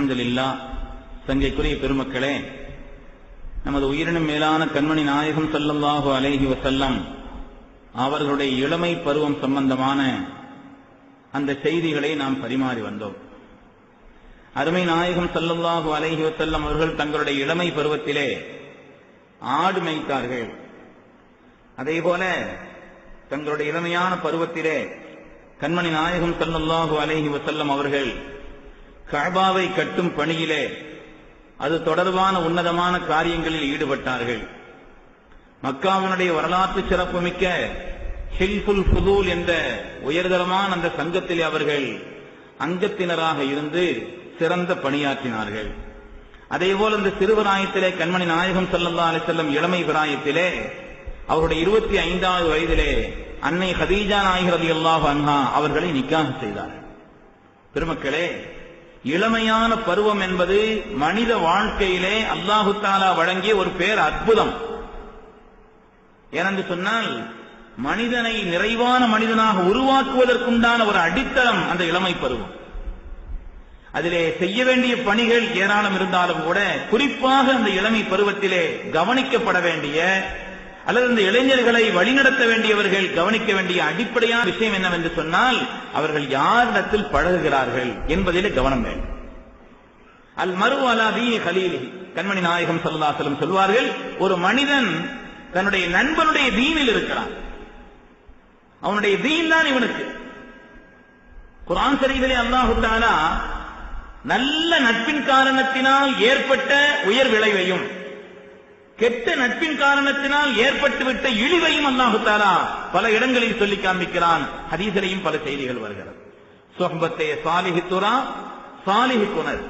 அல்ஹம்துலில்லாஹ். சங்கைக்குரிய பெருமக்களே, நமது உயிரினும் மேலான கண்மணி நாயகம் ஸல்லல்லாஹு அலைஹி வஸல்லம் அவர்களுடைய இளமை பருவம் சம்பந்தமான அந்த செய்திகளை நாம் பரிமாறி வந்தோம். அருமை நாயகம் ஸல்லல்லாஹு அலைஹி வஸல்லம் அவர்கள் தங்களுடைய இளமை பருவத்திலே ஆடு மேய்த்தார்கள். அதேபோல தங்களுடைய இளமையான பருவத்திலே கண்மணி நாயகம் ஸல்லல்லாஹு அலைஹி வஸல்லம் அவர்கள் கஅபாவை கட்டும் பணியிலே அது தொடர்பான உன்னதமான காரியங்களில் ஈடுபட்டார்கள். மக்காவினுடைய வரலாற்று சிறப்புமிக்க ஹில்ஃபுல் ஃபுதூல் என்ற உயர்தரமான அந்த சங்கத்திலே அவர்கள் அங்கத்தினராக இருந்து சிறந்த பணியாற்றினார்கள். அதேபோல் இந்த சிறுவராயத்திலே கண்மணி நாயகம் ஸல்லல்லாஹு அலைஹி வஸல்லம் இளமை பிராயத்திலே அவருடைய 25வது வயதிலே அன்னை ஹதீஜா நாயகி ரலியல்லாஹு அன்ஹா அவர்களை நிக்காஹ் செய்தார்கள். பெருமக்களே, இளமையான பருவம் என்பது மனித வாழ்க்கையிலே அல்லாஹு தஆலா வழங்கிய ஒரு பேர் அற்புதம். ஏனென்று சொன்னால் மனிதனை நிறைவான மனிதனாக உருவாக்குவதற்குண்டான ஒரு அடித்தளம் அந்த இளமை பருவம். அதிலே செய்ய வேண்டிய பணிகள் ஏராளம் இருந்தாலும் கூட குறிப்பாக அந்த இளமை பருவத்திலே கவனிக்கப்பட வேண்டிய அல்லது இந்த இளைஞர்களை வழிநடத்த வேண்டியவர்கள் கவனிக்க வேண்டிய அடிப்படையான விஷயம் என்னவென்று சொன்னால் அவர்கள் யாரிடத்தில் பழகுகிறார்கள் என்பதிலே கவனம் வேண்டும். அல் மரு அலா தீனி கலீலிஹி, கண்மணி நாயகம் ஸல்லல்லாஹு அலைஹி வஸல்லம் சொல்வார்கள், ஒரு மனிதன் தன்னுடைய நண்பனுடைய தீனில் இருக்கிறான். அவனுடைய தீன் தான் இவனுக்கு. குர்ஆன் ஷரீஃபிலே அல்லாஹ் தஆலா நல்ல நட்பின் காரணத்தினால் ஏற்பட்ட உயர் விளைவையும் கெட்ட நட்பின் காரணத்தினால் ஏற்பட்டுவிட்ட இழிவையும் அல்லாஹ் தஆலா பல இடங்களில் சொல்லி காண்பிக்கிறான். ஹதீஸிலேயும் பல செய்திகள் வருகிறது. சுஹ்பத்தே சாலிஹி துரா சாலிஹி குனத்,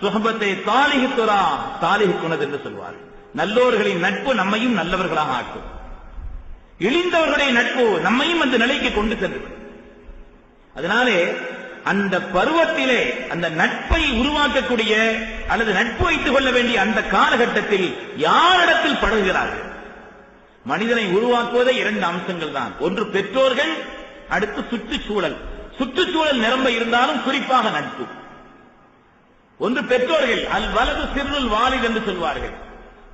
சுஹ்பத்தே சாலிஹி துரா சாலிஹி குனத் என்று சொல்வார்கள். நல்லோர்களின் நட்பு நம்மையும் நல்லவர்களாக ஆக்கும், இழிந்தவர்களுடைய நட்பு நம்மையும் அந்த நிலைக்கு கொண்டு சென்றுவிடும். அதனாலே அந்த பருவத்திலே அந்த நட்பை உருவாக்கக்கூடிய அல்லது நட்பு வைத்துக் கொள்ள வேண்டிய அந்த காலகட்டத்தில் யாரிடத்தில் பழகுகிறார்கள்? மனிதனை உருவாக்குவதே இரண்டு அம்சங்கள் தான். ஒன்று பெற்றோர்கள், அடுத்து சுற்றுச்சூழல். சுற்றுச்சூழல் நிரம்ப இருந்தாலும் குறிப்பாக நட்பு. ஒன்று பெற்றோர்கள், அல் வலது சிறுல் வாலித் என்று சொல்வார்கள்.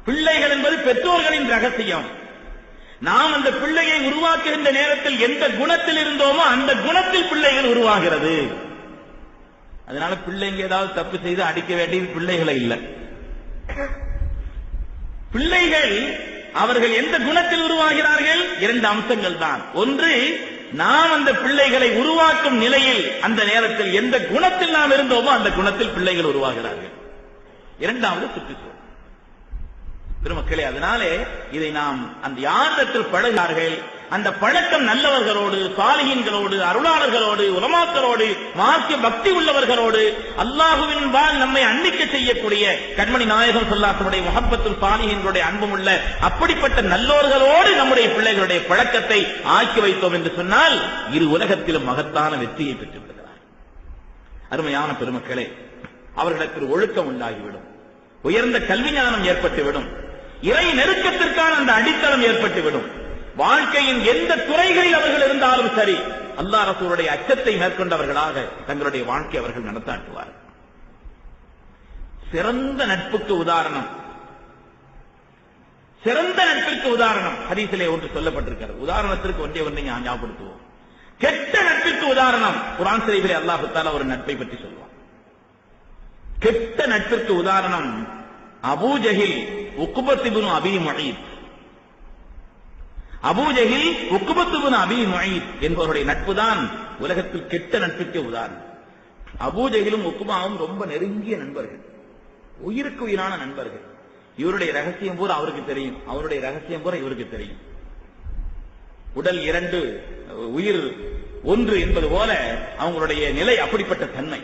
பிள்ளைகள் என்பது பெற்றோர்களின் ரகசியம். நாம் அந்த பிள்ளையை உருவாக்குகின்ற நேரத்தில் எந்த குணத்தில் இருந்தோமோ அந்த குணத்தில் பிள்ளைகள் உருவாகிறது. அதனால பிள்ளைங்க ஏதாவது தப்பு செய்து அடிக்க வேண்டியது பிள்ளைகளை இல்லை. பிள்ளைகள் அவர்கள் எந்த குணத்தில் உருவாகிறார்கள்? இரண்டு அம்சங்கள் தான். ஒன்று, நாம் அந்த பிள்ளைகளை உருவாக்கும் நிலையில் அந்த நேரத்தில் எந்த குணத்தில் நாம் இருந்தோமோ அந்த குணத்தில் பிள்ளைகள் உருவாகிறார்கள். இரண்டாவது சுற்றுச்சூழல். பெருமக்களே, அதனாலே இதை நாம் அந்த யாரிடத்தில் பழகிறார்கள், அந்த பழக்கம் நல்லவர்களோடு, சாலிஹீன்களோடு, அருளாளர்களோடு, உலமாக்களோடு, மார்க்க பக்தி உள்ளவர்களோடு, அல்லாஹுவின் பால் நம்மை அன்னிக்க செய்யக்கூடிய கண்மணி நாயகம் ஸல்லல்லாஹு அலைஹி வஸல்லம் முஹப்பத்துல் சாலிஹீன்களுடைய அன்பும் உள்ள அப்படிப்பட்ட நல்லோர்களோடு நம்முடைய பிள்ளைகளுடைய பழக்கத்தை ஆக்கி வைத்தோம் என்று சொன்னால் இரு உலகத்திலும் மகத்தான வெற்றியை பெற்று விடுகிறார். அருமையான பெருமக்களே, அவர்களிடத்தில் ஒழுக்கம் உண்டாகிவிடும், உயர்ந்த கல்வி ஞானம் ஏற்பட்டுவிடும், இறை நெருக்கத்திற்கான அந்த அடித்தளம் ஏற்பட்டுவிடும். வாழ்க்கையின் எந்த துறைகளில் அவர்கள் இருந்தாலும் சரி, அல்லாஹ் ரசூலுடைய அச்சத்தை மேற்கொண்டவர்களாக தங்களுடைய வாழ்க்கை அவர்கள் நடத்தாட்டுவார்கள். சிறந்த நட்புக்கு உதாரணம், சிறந்த நட்பிற்கு உதாரணம் ஹதீஸிலே ஒன்று சொல்லப்பட்டிருக்கிறது. உதாரணத்திற்கு ஒன்றை ஞாபகப்படுத்துவோம். கெட்ட நட்பிற்கு உதாரணம் குர்ஆன் ஷரீஃபிலே அல்லாஹ் தஆலா ஒரு நட்பை பற்றி சொல்வார். கெட்ட நட்பிற்கு உதாரணம் அபூ ஜஹில் உக்பத் இப்னு அபீ முஈத். அபூ ஜஹில் உக்பத் இப்னு அபீ முஈத் என்பவருடைய நட்புதான் உலகத்தில் கெட்ட நட்புக்கு உதாரணம். அபூ ஜஹிலும் உக்பாவும் ரொம்ப நெருங்கிய நண்பர்கள், உயிருக்கு உயிரான நண்பர்கள். இவருடைய ரகசியம் பூரா அவருக்கு தெரியும், அவருடைய ரகசியம் பூரா இவருக்கு தெரியும். உடல் இரண்டு, உயிர் ஒன்று என்பது போல அவங்களுடைய நிலை அப்படிப்பட்ட தன்மை.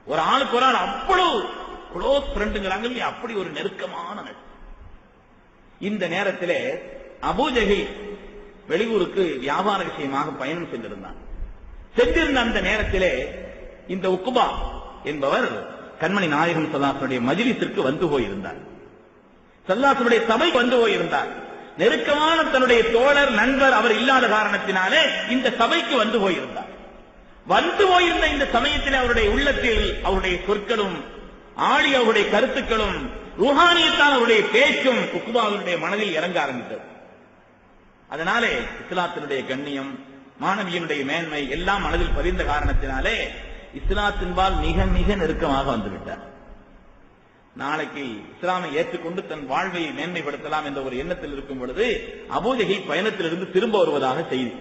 ஒரு ஆளுக்கு ஒரு ஆள் அவ்வளவு க்ளோஸ் ஃப்ரெண்டுங்கிறாங்க, அப்படி ஒரு நெருக்கமான நட்பு. இந்த நேரத்திலே அபூ ஜஹில் வெளியூருக்கு வியாபார விஷயமாக பயணம் சென்றிருந்தான். சென்றிருந்த அந்த நேரத்திலே இந்த உக்பா என்பவர் கண்மணி நாயகம் ஸல்லல்லாஹு அலைஹி வஸல்லம் மஜ்லிஸிற்கு வந்து போயிருந்தார். ஸல்லல்லாஹு அலைஹி வஸல்லம் சபைக்கு வந்து போயிருந்தார். நெருக்கமான தன்னுடைய தோழர் நண்பர் அவர் இல்லாத காரணத்தினாலே இந்த சபைக்கு வந்து போயிருந்தார். வந்து போயிருந்த இந்த சமயத்தில் அவருடைய உள்ளத்தில் அவருடைய சொற்களும் ஆழி அவருடைய கருத்துக்களும் ரூஹானியத்தான அவருடைய பேச்சும் உக்குபாவுடைய மனதில் இறங்க ஆரம்பித்தது. அதனாலே இஸ்லாத்தினுடைய கண்ணியம், மாணவியனுடைய மேன்மை எல்லாம் மனதில் பதிந்த காரணத்தினாலே இஸ்லாத்தின்பால் மிக மிக நெருக்கமாக வந்துவிட்டார். நாளைக்கு இஸ்லாமை ஏற்றுக்கொண்டு தன் வாழ்வை மேன்மைப்படுத்தலாம் என்ற ஒரு எண்ணத்தில் இருக்கும் பொழுது அபூஜஹல் பயணத்திலிருந்து திரும்ப வருவதாக செய்தி.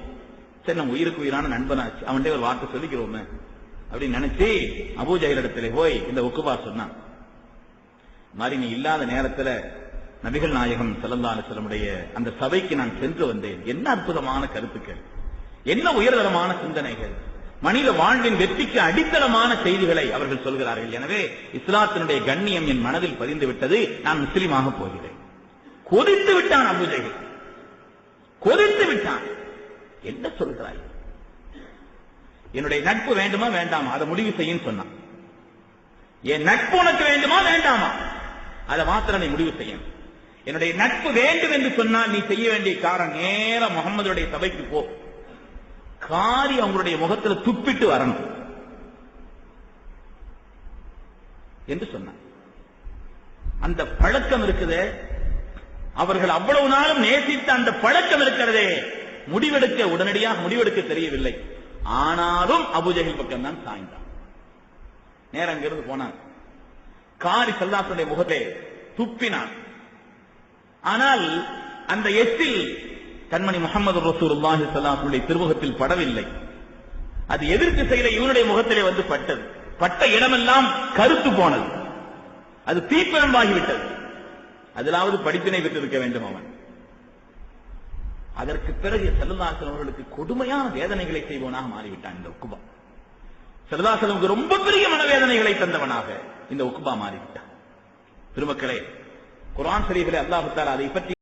சரி, நம்ம உயிருக்கு உயிரான நண்பனாச்சு, அவன்கிட்ட ஒரு வார்த்தை சொல்லிக்கிறோமே அப்படின்னு நினைச்சு அபூஜஹல் இடத்துல போய் இந்த உக்குபா சொன்னான். மாதிரி நீ இல்லாத நேரத்துல நபிகள் நாயகம் ஸல்லல்லாஹு அலைஹி வஸல்லமுடைய அந்த சபைக்கு நான் சென்று வந்தேன். என்ன அற்புதமான கருத்துக்கள், என்ன உயர்தரமான சிந்தனைகள், மனித வாழ்வின் வெற்றிக்கு அடித்தளமான செய்திகளை அவர்கள் சொல்கிறார்கள். எனவே இஸ்லாத்தினுடைய கண்ணியம் என் மனதில் பதிந்து விட்டது, நான் முஸ்லீமாக போகிறேன். கொதித்து விட்டான் அபூஜஹல், கொதித்து விட்டான். என்ன சொல்கிறாய்? என்னுடைய நட்பு வேண்டுமா வேண்டாமா அதை முடிவு செய்யும் சொன்னான். என் நட்பு உனக்கு வேண்டுமா வேண்டாமா அதை மாத்திரம் நீ முடிவு செய்யும். என்னுடைய நட்பு வேண்டும் என்று சொன்னால் நீ செய்ய வேண்டிய காரணம் நேர முகமதுடைய சபைக்கு போ, காரி அவங்களுடைய முகத்தில் துப்பிட்டு வரணும் என்று சொன்னான். அந்த பழக்கம் இருக்குதே, அவர்கள் அவ்வளவு நாளும் நேசித்த அந்த பழக்கம் இருக்கிறதே, உடனடியாக முடிவெடுக்க தெரியவில்லை. ஆனாலும் அபூஜஹல் பக்கம் தான் சாய்ந்தான். நேரம் அங்கிருந்து போனான், காரி ஸல்லல்லாஹு முகத்தை துப்பினான். ஆனால் அந்த எச்சில் கண்மணி முஹம்மது ரசூலுல்லாஹி ஸல்லல்லாஹு அலைஹி திருமுகத்தில் படவில்லை. அது எதிர்த்து செய்த இவனுடைய முகத்திலே வந்து பட்டது. பட்ட இடமெல்லாம் கருத்து போனது, அது தீப்பிழம்பாகிவிட்டது. அதிலாவது படிப்பினை பெற்றிருக்க வேண்டும் அவன். அதற்கு பிறகு ஸல்லல்லாஹு அலைஹி வஸல்லம் அவர்களுக்கு கொடுமையான வேதனைகளை செய்வனாக மாறிவிட்டான் இந்த உக்பா. ஸல்லல்லாஹு அலைஹி வஸல்லம் ரொம்ப பெரிய மனவேதனைகளை தந்தவனாக இந்த உக்பா மாறிவிட்டான். பெருமக்களே, குர்ஆன் ஷரீஃபிலே அல்லாஹ் தஆலா அதை பற்றி